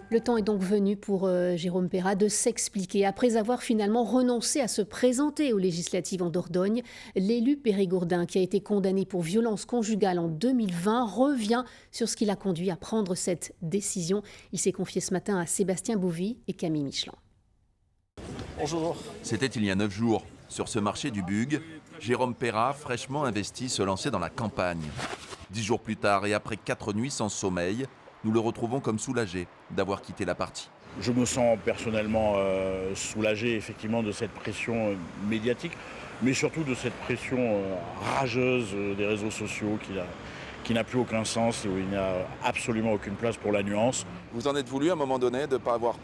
Le temps est donc venu pour Jérôme Perra de s'expliquer. Après avoir finalement renoncé à se présenter aux législatives en Dordogne, l'élu périgourdin, qui a été condamné pour violence conjugale en 2020, revient sur ce qui l'a conduit à prendre cette décision. Il s'est confié ce matin à Sébastien Bouvy et Camille Michelin. Bonjour. C'était il y a 9 jours. Sur ce marché du Bug, Jérôme Perra, fraîchement investi, se lançait dans la campagne. 10 jours plus tard et après 4 nuits sans sommeil, nous le retrouvons comme soulagé d'avoir quitté la partie. Je me sens personnellement soulagé effectivement de cette pression médiatique, mais surtout de cette pression rageuse des réseaux sociaux qui n'a plus aucun sens et où il n'y a absolument aucune place pour la nuance. Vous en êtes voulu à un moment donné de ne pas avoir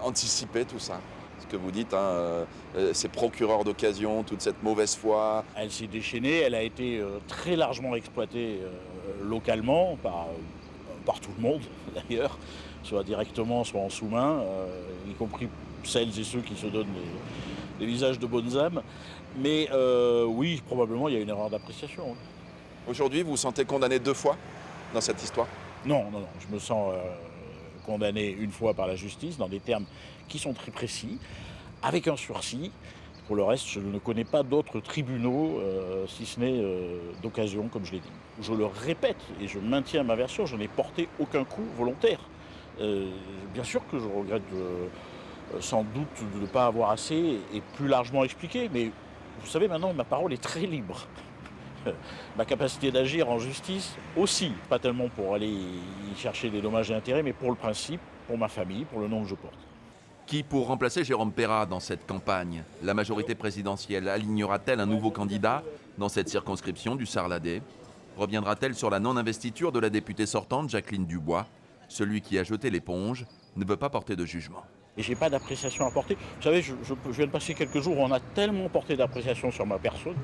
anticipé tout ça ? Ce que vous dites, ces procureurs d'occasion, toute cette mauvaise foi. Elle s'est déchaînée, elle a été très largement exploitée localement par tout le monde d'ailleurs, soit directement, soit en sous-main, y compris celles et ceux qui se donnent des visages de bonnes âmes. Mais oui, probablement il y a une erreur d'appréciation. Oui. Aujourd'hui, vous vous sentez condamné 2 fois dans cette histoire ? Non, je me sens condamné une fois par la justice dans des termes qui sont très précis, avec un sursis. Pour le reste, je ne connais pas d'autres tribunaux, si ce n'est d'occasion, comme je l'ai dit. Je le répète et je maintiens ma version, je n'ai porté aucun coup volontaire. Bien sûr que je regrette sans doute de ne pas avoir assez et plus largement expliqué, mais vous savez, maintenant, ma parole est très libre. Ma capacité d'agir en justice aussi, pas tellement pour aller y chercher des dommages et intérêts, mais pour le principe, pour ma famille, pour le nom que je porte. Qui pour remplacer Jérôme Perra dans cette campagne ? La majorité présidentielle alignera-t-elle un nouveau candidat dans cette circonscription du Sarladais ? Reviendra-t-elle sur la non-investiture de la députée sortante Jacqueline Dubois ? Celui qui a jeté l'éponge ne veut pas porter de jugement. Et j'ai pas d'appréciation à porter. Vous savez, je viens de passer quelques jours où on a tellement porté d'appréciation sur ma personne,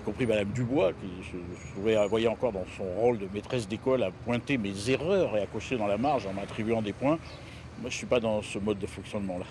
y compris Madame Dubois, qui je voyais encore dans son rôle de maîtresse d'école à pointer mes erreurs et à cocher dans la marge en m'attribuant des points. Moi, je ne suis pas dans ce mode de fonctionnement-là.